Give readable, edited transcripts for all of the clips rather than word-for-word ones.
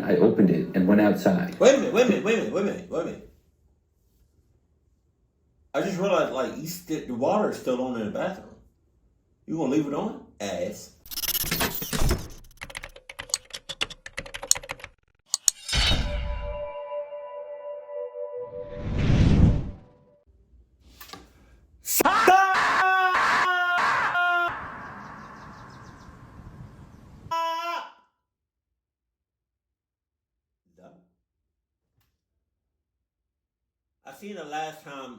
then I opened it and went outside. Wait a minute. I just realized, like, the water is still on in the bathroom. You gonna leave it on? Ass.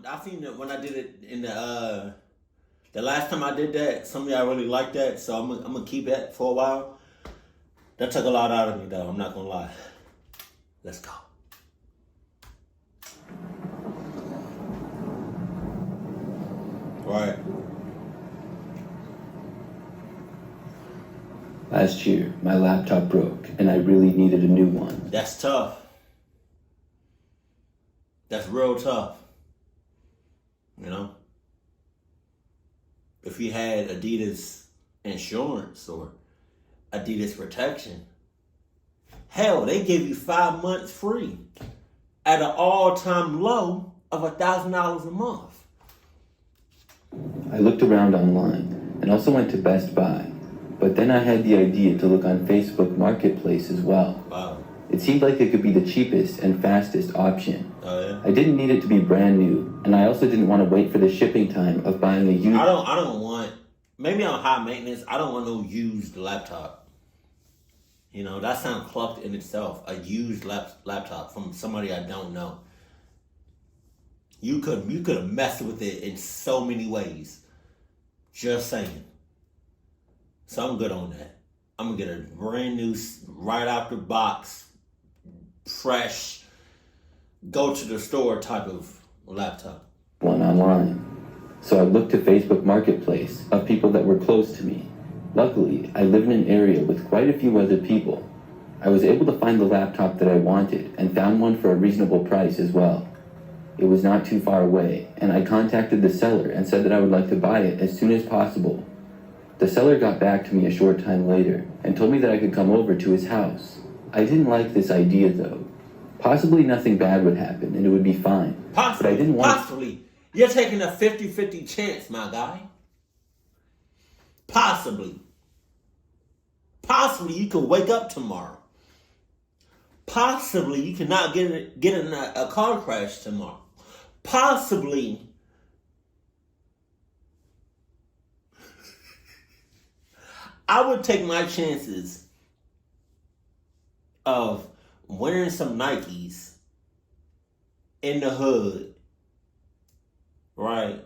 I seen it when I did it in the last time I did that. Some of y'all really liked that, so I'm gonna keep that for a while. That took a lot out of me, though. I'm not gonna lie. Let's go. Right. Last year, my laptop broke, and I really needed a new one. That's tough. That's real tough. You know? If you had Adidas insurance or Adidas protection, hell, they give you 5 months free at an all-time low of $1,000 a month. I looked around online and also went to Best Buy, but then I had the idea to look on Facebook Marketplace as well. Wow. It seemed like it could be the cheapest and fastest option. Oh, yeah? I didn't need it to be brand new, and I also didn't want to wait for the shipping time of buying a used... I don't want, maybe on high maintenance, I don't want no used laptop. You know, that sounds clucked in itself. A used laptop from somebody I don't know. You could have messed with it in so many ways. Just saying. So I'm good on that. I'm going to get a brand new, right out the box, fresh, go to the store type of laptop. One online. So I looked to Facebook Marketplace of people that were close to me. Luckily, I live in an area with quite a few other people. I was able to find the laptop that I wanted and found one for a reasonable price as well. It was not too far away, and I contacted the seller and said that I would like to buy it as soon as possible. The seller got back to me a short time later and told me that I could come over to his house. I didn't like this idea though. Possibly nothing bad would happen and it would be fine. Possibly, but I didn't want possibly. You're taking a 50-50 chance, my guy. Possibly. Possibly you could wake up tomorrow. Possibly you cannot get in a car crash tomorrow. Possibly I would take my chances of wearing some Nikes in the hood, right?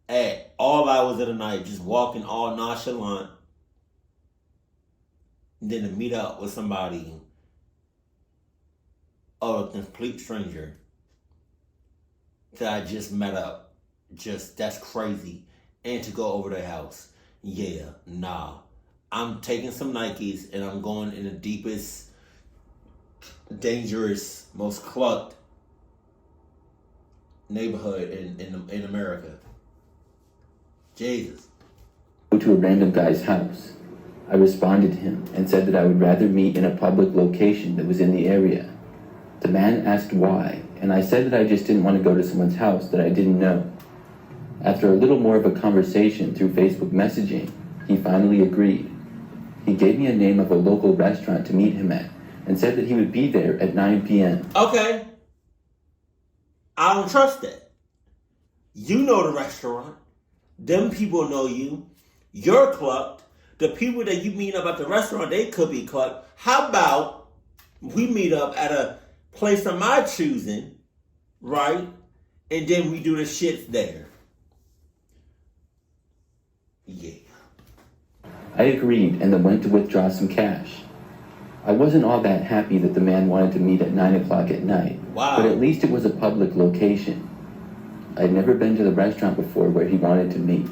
At all hours of the night, just walking all nonchalant, and then to meet up with somebody or a complete stranger that I just met up. Just, that's crazy. And to go over their house. Yeah, nah. I'm taking some Nikes and I'm going in the deepest, dangerous, most clucked neighborhood in America. Jesus. Go to a random guy's house. I responded to him and said that I would rather meet in a public location that was in the area. The man asked why, and I said that I just didn't want to go to someone's house that I didn't know. After a little more of a conversation through Facebook messaging, he finally agreed. He gave me a name of a local restaurant to meet him at and said that he would be there at 9 p.m. Okay. I don't trust that. You know the restaurant. Them people know you. You're clucked. The people that you meet up at the restaurant, they could be clucked. How about we meet up at a place of my choosing, right? And then we do the shit there. Yeah. I agreed and then went to withdraw some cash. I wasn't all that happy that the man wanted to meet at 9 o'clock at night, Wow. but at least it was a public location. I'd never been to the restaurant before where he wanted to meet,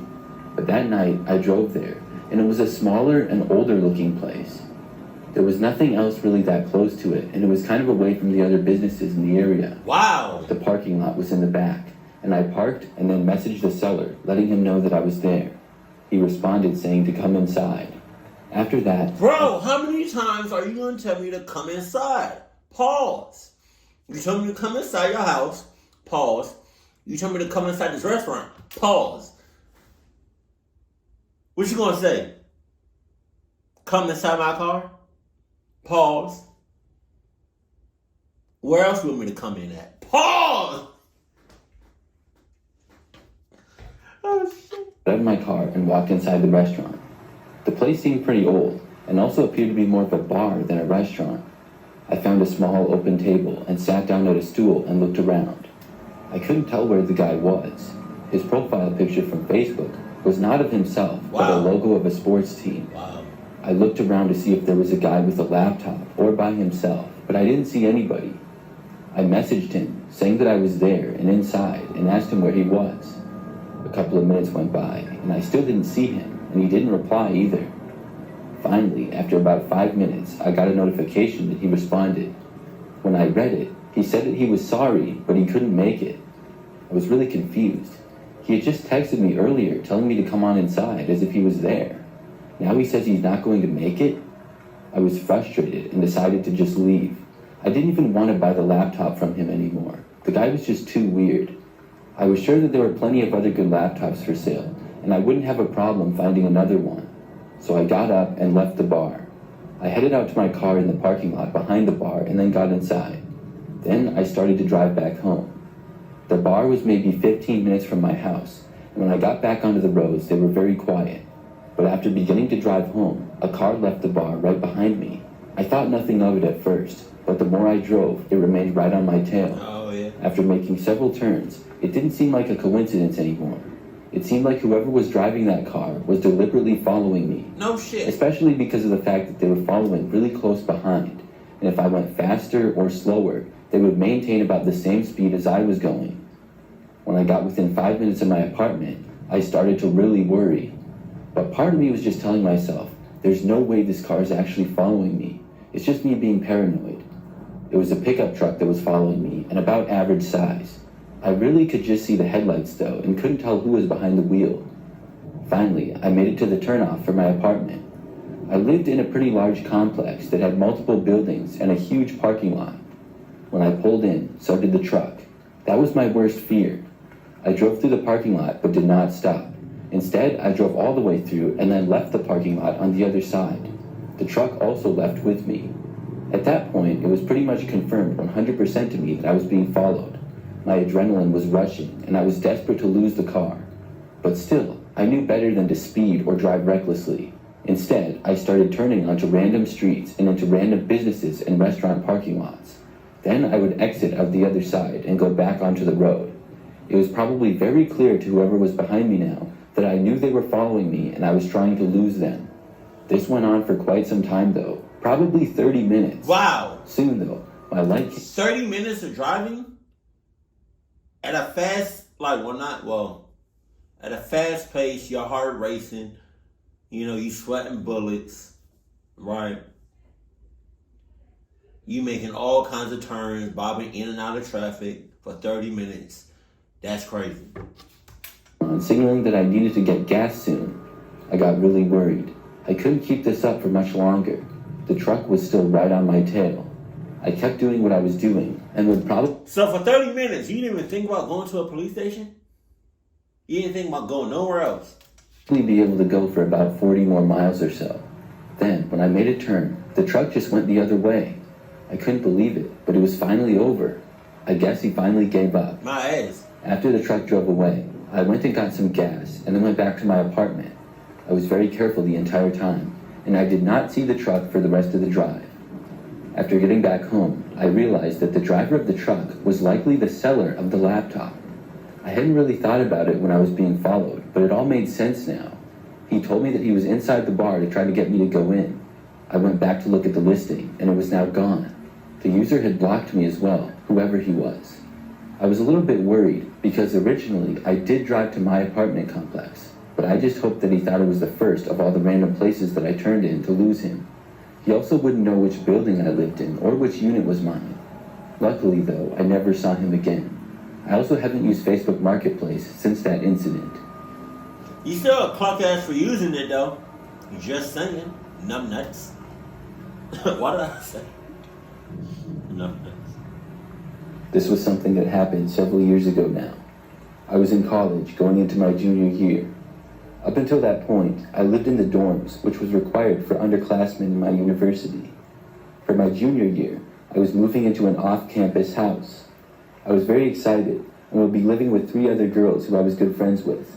but that night I drove there, and it was a smaller and older looking place. There was nothing else really that close to it, and it was kind of away from the other businesses in the area. Wow. The parking lot was in the back, and I parked and then messaged the seller, letting him know that I was there. He responded saying to come inside. After that, Bro, how many times are you going to tell me to come inside? Pause. You told me to come inside your house. Pause. You told me to come inside this restaurant. Pause. What you going to say? Come inside my car? Pause. Where else you want me to come in at? Pause! Oh, shit. Got out of my car and walked inside the restaurant. The place seemed pretty old and also appeared to be more of a bar than a restaurant. I found a small open table and sat down at a stool and looked around. I couldn't tell where the guy was. His profile picture from Facebook was not of himself, but a logo of a sports team. Wow. I looked around to see if there was a guy with a laptop or by himself, but I didn't see anybody. I messaged him, saying that I was there and inside, and asked him where he was. A couple of minutes went by, and I still didn't see him, and he didn't reply either. Finally, after about 5 minutes, I got a notification that he responded. When I read it, he said that he was sorry, but he couldn't make it. I was really confused. He had just texted me earlier telling me to come on inside as if he was there. Now he says he's not going to make it? I was frustrated and decided to just leave. I didn't even want to buy the laptop from him anymore. The guy was just too weird. I was sure that there were plenty of other good laptops for sale, and I wouldn't have a problem finding another one. So I got up and left the bar. I headed out to my car in the parking lot behind the bar and then got inside. Then I started to drive back home. The bar was maybe 15 minutes from my house, and when I got back onto the roads, they were very quiet. But after beginning to drive home, a car left the bar right behind me. I thought nothing of it at first, but the more I drove, it remained right on my tail. Oh, yeah. After making several turns, it didn't seem like a coincidence anymore. It seemed like whoever was driving that car was deliberately following me. No shit. Especially because of the fact that they were following really close behind. And if I went faster or slower, they would maintain about the same speed as I was going. When I got within 5 minutes of my apartment, I started to really worry. But part of me was just telling myself, there's no way this car is actually following me. It's just me being paranoid. It was a pickup truck that was following me, and about average size. I really could just see the headlights though, and couldn't tell who was behind the wheel. Finally, I made it to the turnoff for my apartment. I lived in a pretty large complex that had multiple buildings and a huge parking lot. When I pulled in, so did the truck. That was my worst fear. I drove through the parking lot, but did not stop. Instead, I drove all the way through and then left the parking lot on the other side. The truck also left with me. At that point, it was pretty much confirmed 100% to me that I was being followed. My adrenaline was rushing, and I was desperate to lose the car. But still, I knew better than to speed or drive recklessly. Instead, I started turning onto random streets and into random businesses and restaurant parking lots. Then I would exit out the other side and go back onto the road. It was probably very clear to whoever was behind me now that I knew they were following me and I was trying to lose them. This went on for quite some time though, probably 30 minutes. Wow. Soon though, my light... 30 minutes of driving? At a fast, at a fast pace, your heart racing, you sweating bullets, right? You making all kinds of turns, bobbing in and out of traffic for 30 minutes. That's crazy. Signaling that I needed to get gas soon. I got really worried. I couldn't keep this up for much longer. The truck was still right on my tail. I kept doing what I was doing and would probably... So for 30 minutes, you didn't even think about going to a police station? You didn't think about going nowhere else? ...be able to go for about 40 more miles or so. Then, when I made a turn, the truck just went the other way. I couldn't believe it, but it was finally over. I guess he finally gave up. My ass. After the truck drove away, I went and got some gas and then went back to my apartment. I was very careful the entire time, and I did not see the truck for the rest of the drive. After getting back home, I realized that the driver of the truck was likely the seller of the laptop. I hadn't really thought about it when I was being followed, but it all made sense now. He told me that he was inside the bar to try to get me to go in. I went back to look at the listing, and it was now gone. The user had blocked me as well, whoever he was. I was a little bit worried, because originally I did drive to my apartment complex, but I just hoped that he thought it was the first of all the random places that I turned in to lose him. He also wouldn't know which building I lived in or which unit was mine. Luckily though, I never saw him again. I also haven't used Facebook Marketplace since that incident. You still a clock ass for using it though. Just saying. Numb nuts. Why did I say numb nuts? This was something that happened several years ago now. I was in college, going into my junior year. Up until that point, I lived in the dorms, which was required for underclassmen in my university. For my junior year, I was moving into an off-campus house. I was very excited and would be living with 3 other girls who I was good friends with.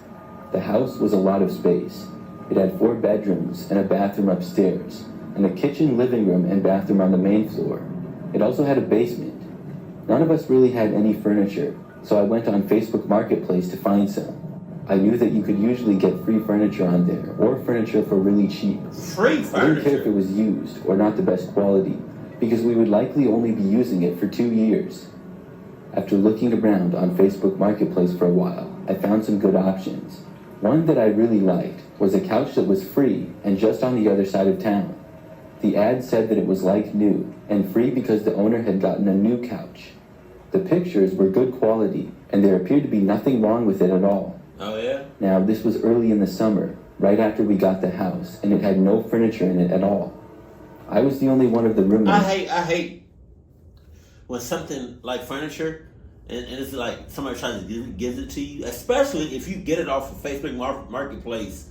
The house was a lot of space. It had 4 bedrooms and a bathroom upstairs, and a kitchen, living room, and bathroom on the main floor. It also had a basement. None of us really had any furniture, so I went on Facebook Marketplace to find some. I knew that you could usually get free furniture on there, or furniture for really cheap. Free furniture? I didn't care if it was used or not the best quality, because we would likely only be using it for 2 years. After looking around on Facebook Marketplace for a while, I found some good options. One that I really liked was a couch that was free and just on the other side of town. The ad said that it was like new and free because the owner had gotten a new couch. The pictures were good quality and there appeared to be nothing wrong with it at all. Oh yeah? Now, this was early in the summer, right after we got the house, and it had no furniture in it at all. I was the only one of the roommates. I hate when something like furniture and it's like somebody tries to gives it to you, especially if you get it off of Facebook Marketplace,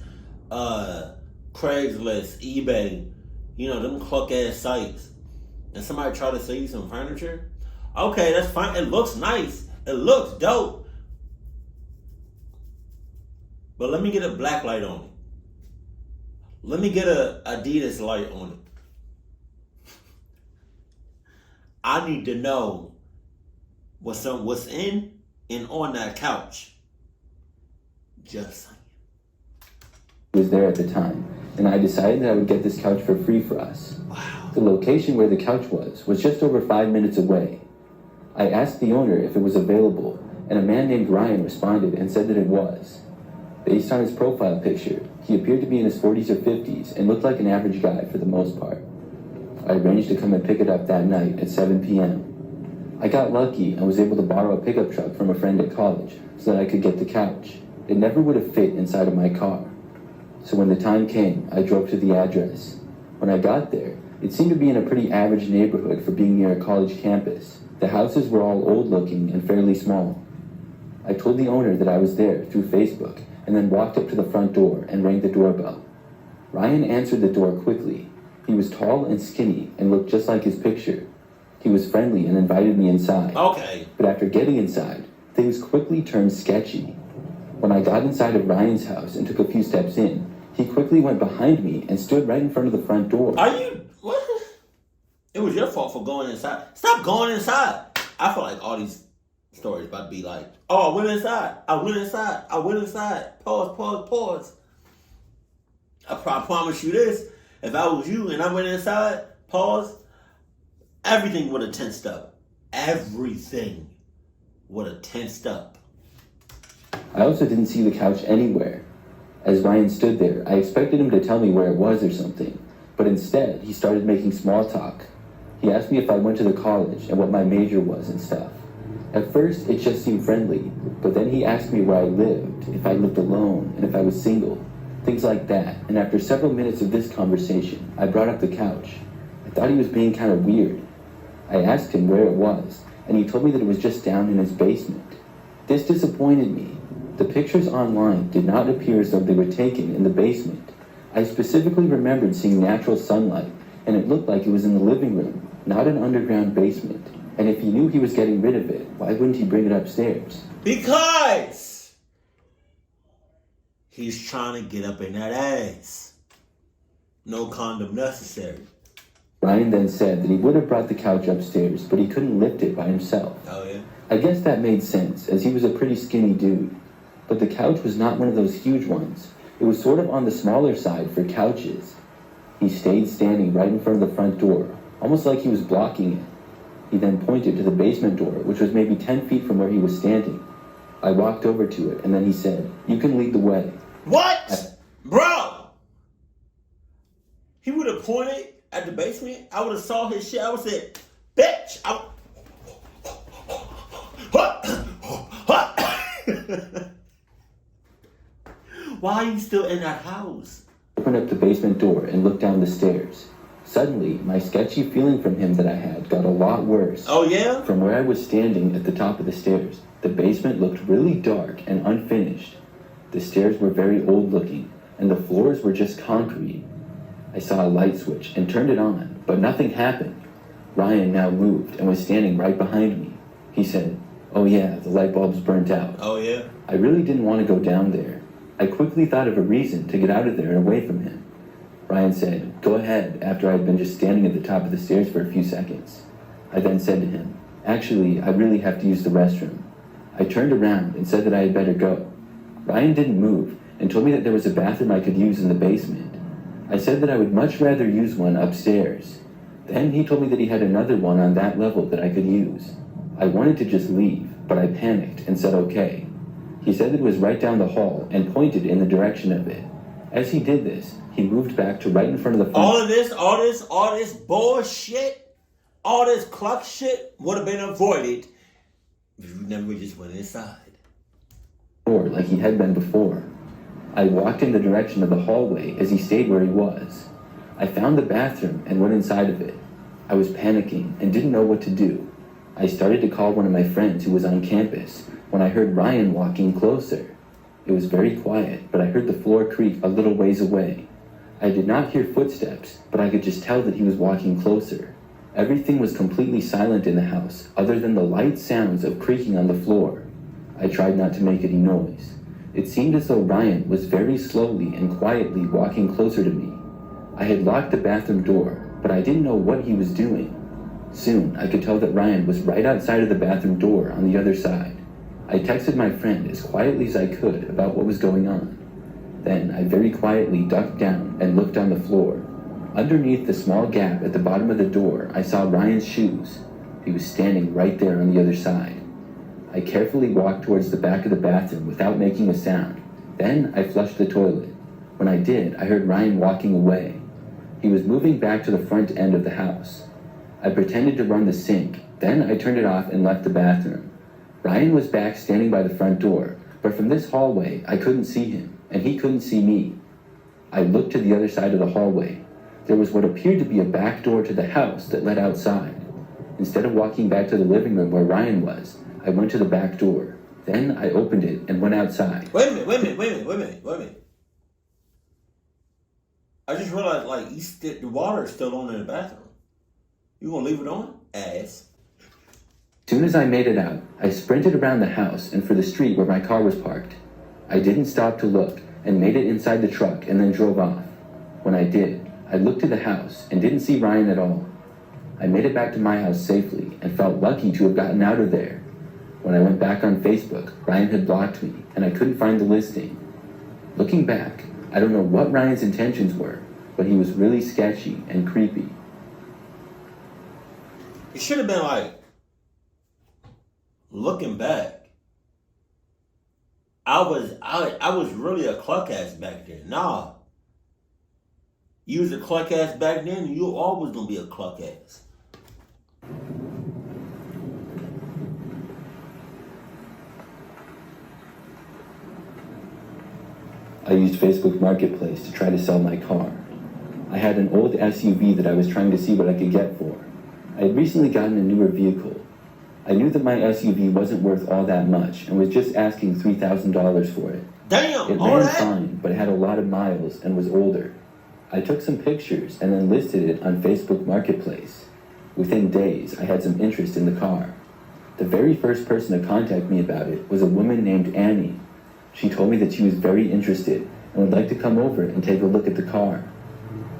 Craigslist, eBay, them cluck ass sites, and somebody try to sell you some furniture. Okay, that's fine. It looks nice. It looks dope. But let me get a black light on it. Let me get a Adidas light on it. I need to know what's in and on that couch. Just saying. Was there at the time, and I decided that I would get this couch for free for us. Wow. The location where the couch was just over 5 minutes away. I asked the owner if it was available, and a man named Ryan responded and said that it was. Based on his profile picture, he appeared to be in his 40s or 50s and looked like an average guy for the most part. I arranged to come and pick it up that night at 7 p.m. I got lucky and was able to borrow a pickup truck from a friend at college so that I could get the couch. It never would have fit inside of my car. So when the time came, I drove to the address. When I got there, it seemed to be in a pretty average neighborhood for being near a college campus. The houses were all old-looking and fairly small. I told the owner that I was there through Facebook and then walked up to the front door and rang the doorbell. Ryan answered the door quickly. He was tall and skinny and looked just like his picture. He was friendly and invited me inside. Okay. But after getting inside, things quickly turned sketchy. When I got inside of Ryan's house and took a few steps in, he quickly went behind me and stood right in front of the front door. Are you... What? It was your fault for going inside. Stop going inside. I feel like all these stories about to be like, oh, I went inside. I went inside. I went inside. Pause. I promise you this. If I was you and I went inside, pause, everything would have tensed up. Everything would have tensed up. I also didn't see the couch anywhere. As Ryan stood there, I expected him to tell me where it was or something, but instead, he started making small talk. He asked me if I went to the college and what my major was and stuff. At first, it just seemed friendly, but then he asked me where I lived, if I lived alone, and if I was single. Things like that, and after several minutes of this conversation, I brought up the couch. I thought he was being kind of weird. I asked him where it was, and he told me that it was just down in his basement. This disappointed me. The pictures online did not appear as though they were taken in the basement. I specifically remembered seeing natural sunlight, and it looked like it was in the living room, not an underground basement. And if he knew he was getting rid of it, why wouldn't he bring it upstairs? Because he's trying to get up in that ass. No condom necessary. Ryan then said that he would have brought the couch upstairs, but he couldn't lift it by himself. Oh, yeah? I guess that made sense, as he was a pretty skinny dude. But the couch was not one of those huge ones. It was sort of on the smaller side for couches. He stayed standing right in front of the front door, almost like he was blocking it. He then pointed to the basement door, which was maybe 10 feet from where he was standing. I walked over to it, and then he said, "You can lead the way." What? Bro! He would have pointed at the basement. I would have saw his shit. I would have said, bitch! Why are you still in that house? I opened up the basement door and looked down the stairs. Suddenly, my sketchy feeling from him that I had got a lot worse. Oh, yeah? From where I was standing at the top of the stairs, the basement looked really dark and unfinished. The stairs were very old looking, and the floors were just concrete. I saw a light switch and turned it on, but nothing happened. Ryan now moved and was standing right behind me. He said, "Oh yeah, the light bulb's burnt out." Oh, yeah? I really didn't want to go down there. I quickly thought of a reason to get out of there and away from him. Ryan said, "Go ahead," after I had been just standing at the top of the stairs for a few seconds. I then said to him, "Actually, I really have to use the restroom." I turned around and said that I had better go. Ryan didn't move and told me that there was a bathroom I could use in the basement. I said that I would much rather use one upstairs. Then he told me that he had another one on that level that I could use. I wanted to just leave, but I panicked and said okay. He said that it was right down the hall and pointed in the direction of it. As he did this, he moved back to right in front of the front. All this bullshit, all this cluck shit would have been avoided if you never just went inside. Door like he had been before. I walked in the direction of the hallway as he stayed where he was. I found the bathroom and went inside of it. I was panicking and didn't know what to do. I started to call one of my friends who was on campus when I heard Ryan walking closer. It was very quiet, but I heard the floor creak a little ways away. I did not hear footsteps, but I could just tell that he was walking closer. Everything was completely silent in the house, other than the light sounds of creaking on the floor. I tried not to make any noise. It seemed as though Ryan was very slowly and quietly walking closer to me. I had locked the bathroom door, but I didn't know what he was doing. Soon, I could tell that Ryan was right outside of the bathroom door on the other side. I texted my friend as quietly as I could about what was going on. Then, I very quietly ducked down and looked on the floor. Underneath the small gap at the bottom of the door, I saw Ryan's shoes. He was standing right there on the other side. I carefully walked towards the back of the bathroom without making a sound. Then, I flushed the toilet. When I did, I heard Ryan walking away. He was moving back to the front end of the house. I pretended to run the sink. Then, I turned it off and left the bathroom. Ryan was back standing by the front door, but from this hallway, I couldn't see him, and he couldn't see me. I looked to the other side of the hallway. There was what appeared to be a back door to the house that led outside. Instead of walking back to the living room where Ryan was, I went to the back door. Then I opened it and went outside. Wait a minute. I just realized, like, the water is still on in the bathroom. You gonna leave it on? Ass. As soon as I made it out, I sprinted around the house and for the street where my car was parked. I didn't stop to look and made it inside the truck and then drove off. When I did, I looked to the house and didn't see Ryan at all. I made it back to my house safely and felt lucky to have gotten out of there. When I went back on Facebook, Ryan had blocked me and I couldn't find the listing. Looking back, I don't know what Ryan's intentions were, but he was really sketchy and creepy. It should have been like, looking back, I was really a cluck ass back then. Nah. You was a cluck ass back then, you always gonna be a cluck ass. I used Facebook Marketplace to try to sell my car. I had an old SUV that I was trying to see what I could get for. I had recently gotten a newer vehicle. I knew that my SUV wasn't worth all that much and was just asking $3,000 for it. Damn, it ran fine, but it had a lot of miles and was older. I took some pictures and then listed it on Facebook Marketplace. Within days, I had some interest in the car. The very first person to contact me about it was a woman named Annie. She told me that she was very interested and would like to come over and take a look at the car.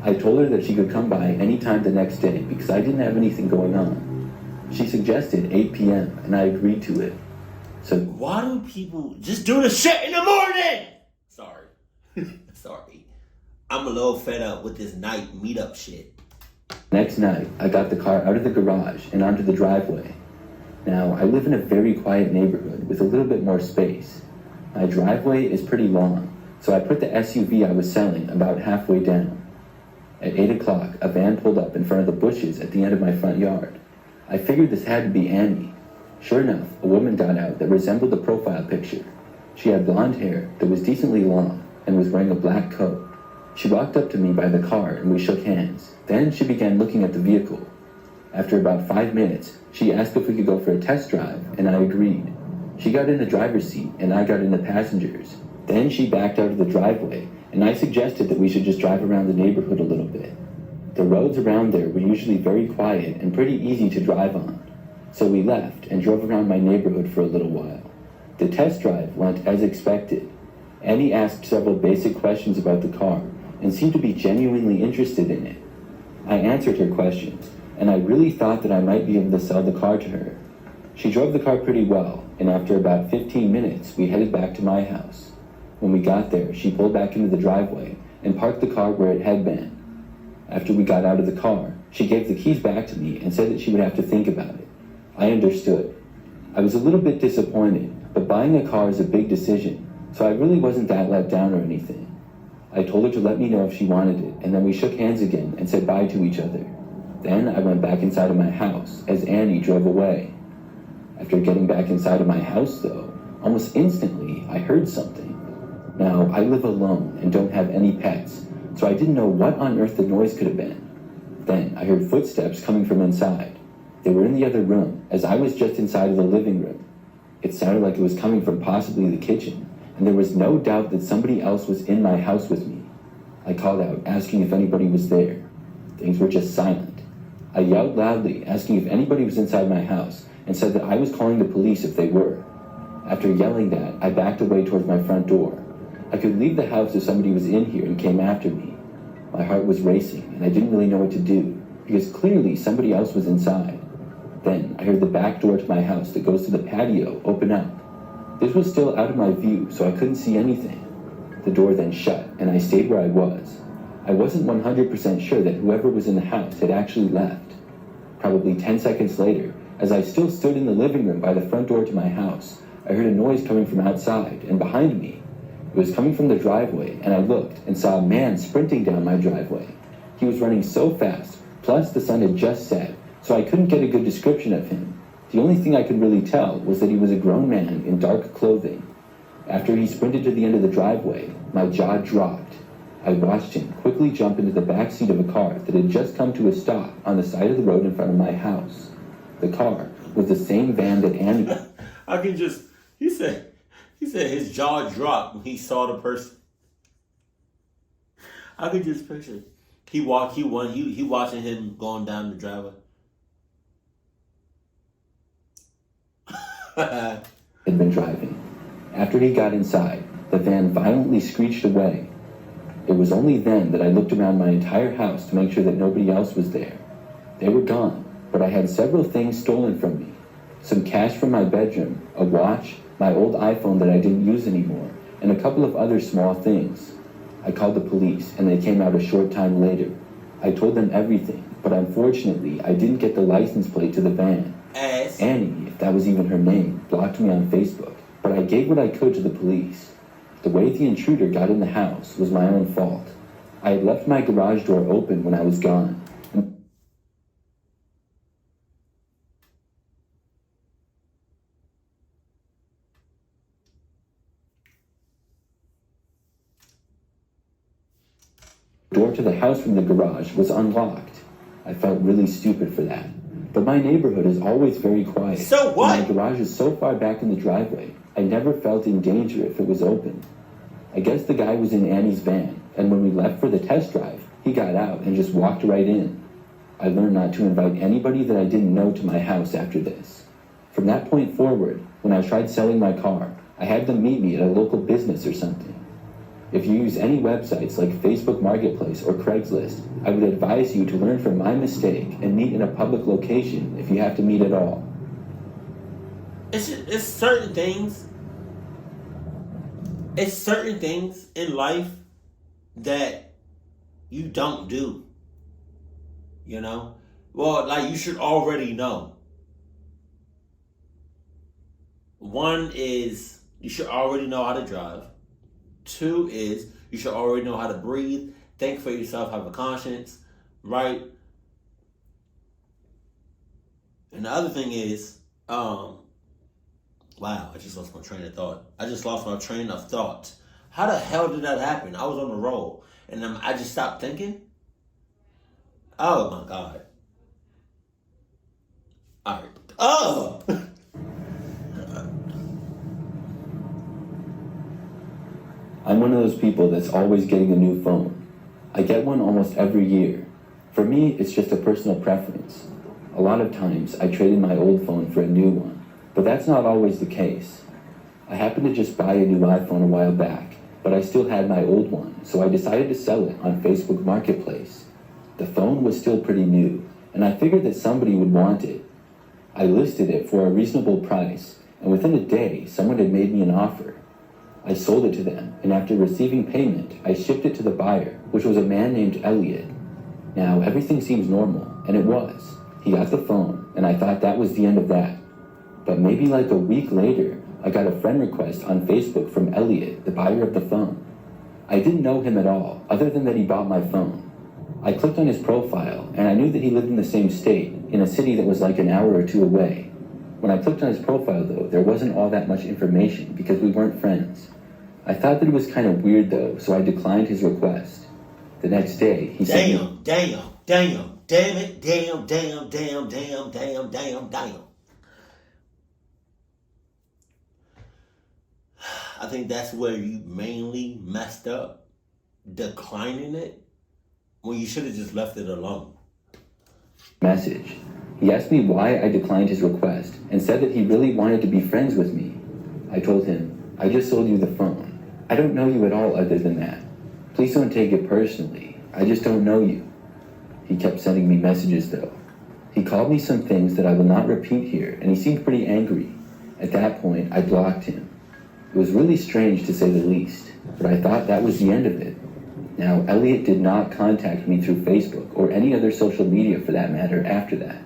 I told her that she could come by any time the next day because I didn't have anything going on. She suggested 8 p.m. and I agreed to it. So why do people just do the shit in the morning? Sorry. I'm a little fed up with this night meetup shit. Next night, I got the car out of the garage and onto the driveway. Now, I live in a very quiet neighborhood with a little bit more space. My driveway is pretty long, so I put the SUV I was selling about halfway down. At 8 o'clock, a van pulled up in front of the bushes at the end of my front yard. I figured this had to be Annie. Sure enough, a woman got out that resembled the profile picture. She had blonde hair that was decently long and was wearing a black coat. She walked up to me by the car and we shook hands. Then she began looking at the vehicle. After about 5 minutes, she asked if we could go for a test drive, and I agreed. She got in the driver's seat and I got in the passenger's. Then she backed out of the driveway, and I suggested that we should just drive around the neighborhood a little bit. The roads around there were usually very quiet and pretty easy to drive on. So we left and drove around my neighborhood for a little while. The test drive went as expected. Annie asked several basic questions about the car and seemed to be genuinely interested in it. I answered her questions, and I really thought that I might be able to sell the car to her. She drove the car pretty well, and after about 15 minutes, we headed back to my house. When we got there, she pulled back into the driveway and parked the car where it had been. After we got out of the car, she gave the keys back to me and said that she would have to think about it. I understood. I was a little bit disappointed, but buying a car is a big decision, so I really wasn't that let down or anything. I told her to let me know if she wanted it, and then we shook hands again and said bye to each other. Then I went back inside of my house as Annie drove away. After getting back inside of my house, though, almost instantly I heard something. Now, I live alone and don't have any pets, so I didn't know what on earth the noise could have been. Then I heard footsteps coming from inside. They were in the other room, as I was just inside of the living room. It sounded like it was coming from possibly the kitchen, and there was no doubt that somebody else was in my house with me. I called out, asking if anybody was there. Things were just silent. I yelled loudly, asking if anybody was inside my house, and said that I was calling the police if they were. After yelling that, I backed away towards my front door. I could leave the house if somebody was in here and came after me. My heart was racing, and I didn't really know what to do, because clearly somebody else was inside. Then I heard the back door to my house that goes to the patio open up. This was still out of my view, so I couldn't see anything. The door then shut, and I stayed where I was. I wasn't 100% sure that whoever was in the house had actually left. Probably 10 seconds later, as I still stood in the living room by the front door to my house, I heard a noise coming from outside, and behind me. It was coming from the driveway, and I looked and saw a man sprinting down my driveway. He was running so fast, plus the sun had just set, so I couldn't get a good description of him. The only thing I could really tell was that he was a grown man in dark clothing. After he sprinted to the end of the driveway, my jaw dropped. I watched him quickly jump into the back seat of a car that had just come to a stop on the side of the road in front of my house. The car was the same van that Annie... I can just... He said his jaw dropped when he saw the person. I could just picture. He watching him going down the driveway. had been driving. After he got inside, the van violently screeched away. It was only then that I looked around my entire house to make sure that nobody else was there. They were gone, but I had several things stolen from me. Some cash from my bedroom, a watch, my old iPhone that I didn't use anymore, and a couple of other small things. I called the police, and they came out a short time later. I told them everything, but unfortunately, I didn't get the license plate to the van. Annie, if that was even her name, blocked me on Facebook, but I gave what I could to the police. The way the intruder got in the house was my own fault. I had left my garage door open when I was gone. The door to the house from the garage was unlocked. I felt really stupid for that. But my neighborhood is always very quiet. So what? And my garage is so far back in the driveway, I never felt in danger if it was open. I guess the guy was in Annie's van, and when we left for the test drive, he got out and just walked right in. I learned not to invite anybody that I didn't know to my house after this. From that point forward, when I tried selling my car, I had them meet me at a local business or something. If you use any websites like Facebook Marketplace or Craigslist, I would advise you to learn from my mistake and meet in a public location if you have to meet at all. It's certain things. It's certain things in life that you don't do. You know? Well, like you should already know. One is you should already know how to drive. Two is you should already know how to breathe, think for yourself, have a conscience, right? And the other thing is, wow, I just lost my train of thought. How the hell did that happen? I was on the roll. And I just stopped thinking. Oh my God. All right. Oh. I'm one of those people that's always getting a new phone. I get one almost every year. For me, it's just a personal preference. A lot of times, I trade in my old phone for a new one, but that's not always the case. I happened to just buy a new iPhone a while back, but I still had my old one, so I decided to sell it on Facebook Marketplace. The phone was still pretty new, and I figured that somebody would want it. I listed it for a reasonable price, and within a day, someone had made me an offer. I sold it to them, and after receiving payment, I shipped it to the buyer, which was a man named Elliot. Now, everything seems normal, and it was. He got the phone, and I thought that was the end of that. But maybe like a week later, I got a friend request on Facebook from Elliot, the buyer of the phone. I didn't know him at all, other than that he bought my phone. I clicked on his profile, and I knew that he lived in the same state, in a city that was like an hour or two away. When I clicked on his profile, though, there wasn't all that much information because we weren't friends. I thought that it was kind of weird, though, so I declined his request. The next day, he said... Damn it, damn. I think that's where you mainly messed up. Declining it when you should have just left it alone. Message. He asked me why I declined his request and said that he really wanted to be friends with me. I told him, I just sold you the phone. I don't know you at all other than that. Please don't take it personally. I just don't know you. He kept sending me messages though. He called me some things that I will not repeat here, and he seemed pretty angry. At that point, I blocked him. It was really strange to say the least, but I thought that was the end of it. Now, Elliot did not contact me through Facebook or any other social media for that matter after that.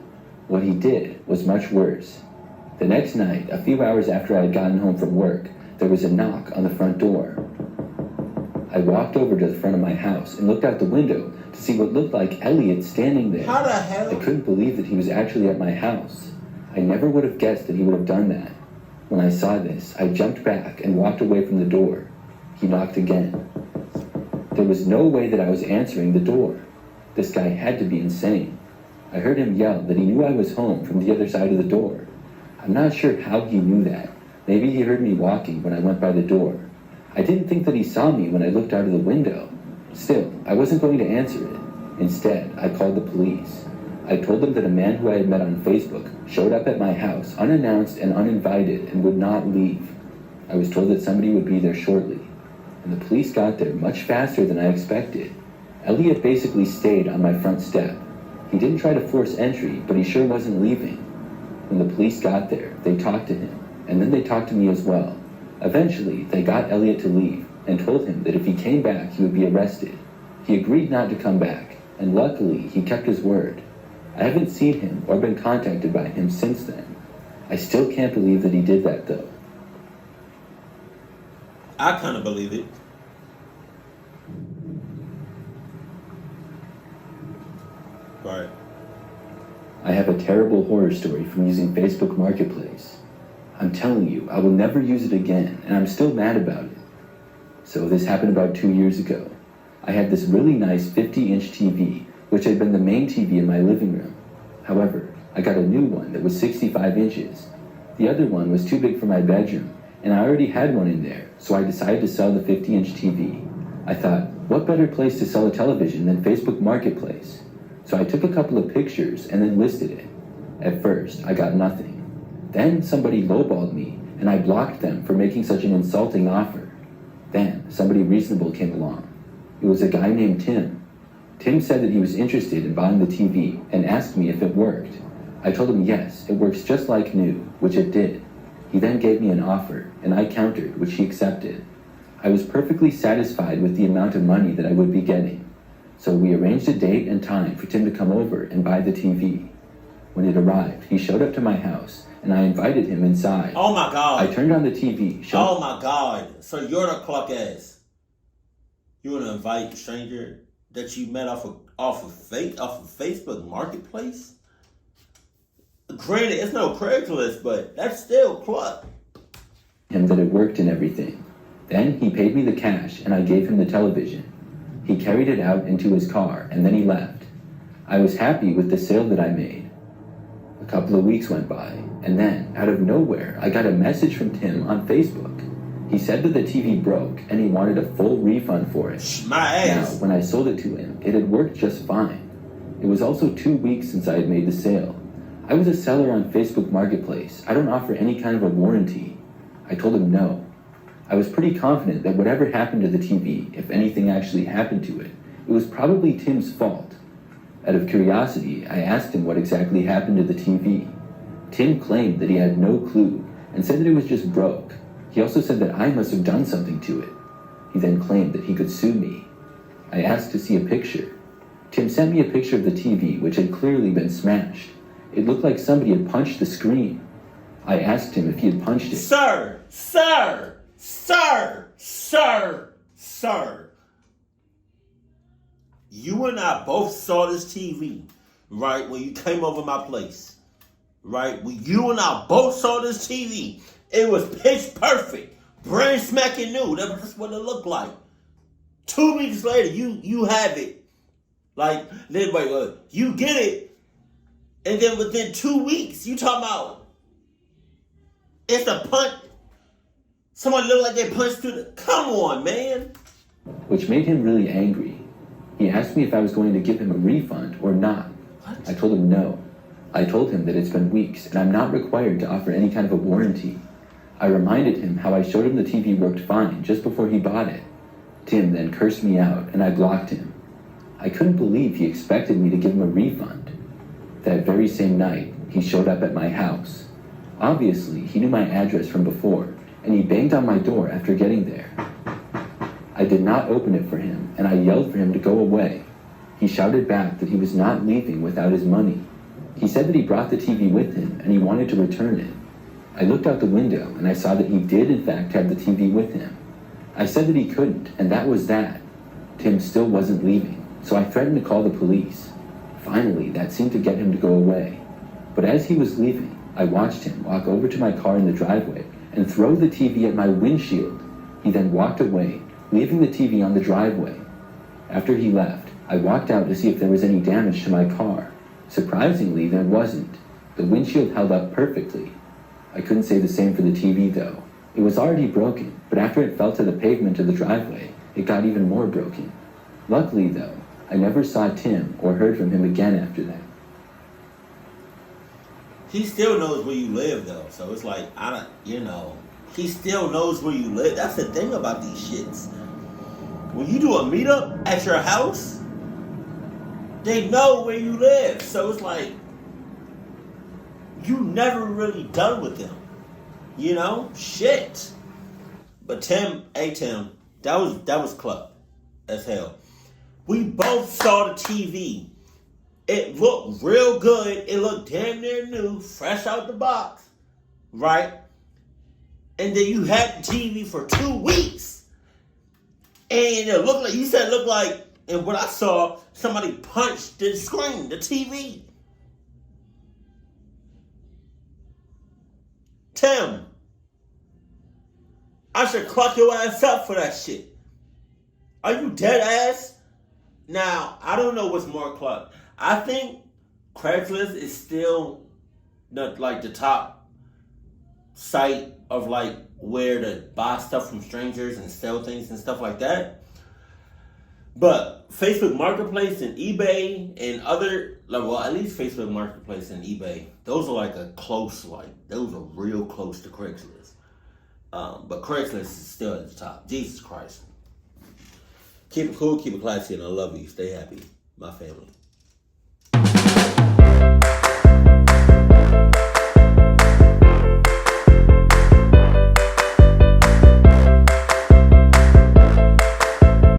What he did was much worse. The next night, a few hours after I had gotten home from work, there was a knock on the front door. I walked over to the front of my house and looked out the window to see what looked like Elliot standing there. How the hell? I couldn't believe that he was actually at my house. I never would have guessed that he would have done that. When I saw this, I jumped back and walked away from the door. He knocked again. There was no way that I was answering the door. This guy had to be insane. I heard him yell that he knew I was home from the other side of the door. I'm not sure how he knew that. Maybe he heard me walking when I went by the door. I didn't think that he saw me when I looked out of the window. Still, I wasn't going to answer it. Instead, I called the police. I told them that a man who I had met on Facebook showed up at my house unannounced and uninvited and would not leave. I was told that somebody would be there shortly, and the police got there much faster than I expected. Elliot basically stayed on my front step. He didn't try to force entry, but he sure wasn't leaving. When the police got there, they talked to him, and then they talked to me as well. Eventually, they got Elliot to leave and told him that if he came back, he would be arrested. He agreed not to come back, and luckily, he kept his word. I haven't seen him or been contacted by him since then. I still can't believe that he did that, though. I kind of believe it. Right. I have a terrible horror story from using Facebook Marketplace. I'm telling you, I will never use it again, and I'm still mad about it. So this happened about 2 years ago. I had this really nice 50-inch TV, which had been the main TV in my living room. However, I got a new one that was 65 inches. The other one was too big for my bedroom, and I already had one in there, so I decided to sell the 50-inch TV. I thought, what better place to sell a television than Facebook Marketplace? So I took a couple of pictures and then listed it. At first, I got nothing. Then somebody lowballed me, and I blocked them for making such an insulting offer. Then somebody reasonable came along. It was a guy named Tim. Tim said that he was interested in buying the TV and asked me if it worked. I told him yes, it works just like new, which it did. He then gave me an offer, and I countered, which he accepted. I was perfectly satisfied with the amount of money that I would be getting. So we arranged a date and time for Tim to come over and buy the TV. When it arrived, he showed up to my house, and I invited him inside. Oh my God. I turned on the TV. Oh my God. So you're the cluck ass. You want to invite a stranger that you met off of Facebook Marketplace? Granted, it's no Craigslist, but that's still cluck. Him that it worked and everything. Then he paid me the cash, and I gave him the television. He carried it out into his car, and then he left. I was happy with the sale that I made. A couple of weeks went by, and then, out of nowhere, I got a message from Tim on Facebook. He said that the TV broke, and he wanted a full refund for it. My ass. Now, when I sold it to him, it had worked just fine. It was also 2 weeks since I had made the sale. I was a seller on Facebook Marketplace. I don't offer any kind of a warranty. I told him no. I was pretty confident that whatever happened to the TV, if anything actually happened to it, it was probably Tim's fault. Out of curiosity, I asked him what exactly happened to the TV. Tim claimed that he had no clue and said that it was just broke. He also said that I must have done something to it. He then claimed that he could sue me. I asked to see a picture. Tim sent me a picture of the TV, which had clearly been smashed. It looked like somebody had punched the screen. I asked him if he had punched it. Sir! You and I both saw this TV, right, when you came over my place. Right? When you and I both saw this TV, it was pitch perfect. Brand smacking new. That's what it looked like. 2 weeks later, you have it. Like, wait, you get it, and then within 2 weeks, you talking about it's a punch. Someone looked like they punched through the. Come on, man. Which made him really angry. He asked me if I was going to give him a refund or not. What? I told him no. I told him that it's been weeks and I'm not required to offer any kind of a warranty. I reminded him how I showed him the TV worked fine just before he bought it. Tim then cursed me out and I blocked him. I couldn't believe he expected me to give him a refund. That very same night, he showed up at my house. Obviously, he knew my address from before, and he banged on my door after getting there. I did not open it for him, and I yelled for him to go away. He shouted back that he was not leaving without his money. He said that he brought the TV with him, and he wanted to return it. I looked out the window, and I saw that he did in fact have the TV with him. I said that he couldn't, and that was that. Tim still wasn't leaving, so I threatened to call the police. Finally, that seemed to get him to go away. But as he was leaving, I watched him walk over to my car in the driveway and throw the TV at my windshield. He then walked away, leaving the TV on the driveway. After he left, I walked out to see if there was any damage to my car. Surprisingly, there wasn't. The windshield held up perfectly. I couldn't say the same for the TV though. It was already broken, but after it fell to the pavement of the driveway, it got even more broken. Luckily though, I never saw Tim or heard from him again after that. He still knows where you live though, so it's like, he still knows where you live. That's the thing about these shits. When you do a meetup at your house, they know where you live. So it's like, you never really done with them. Shit. But Tim, that was club as hell. We both saw the TV. It looked real good. It looked damn near new, fresh out the box, right? And then you had the TV for 2 weeks. And it looked like, you said it looked like, and what I saw, somebody punched the screen, the TV. Tim, I should clock your ass up for that shit. Are you dead ass? Now, I don't know what's more clucked. I think Craigslist is still the top site of where to buy stuff from strangers and sell things and stuff like that. But Facebook Marketplace and eBay and other, at least Facebook Marketplace and eBay, those are those are real close to Craigslist. But Craigslist is still at the top. Jesus Christ. Keep it cool, keep it classy, and I love you. Stay happy, my family.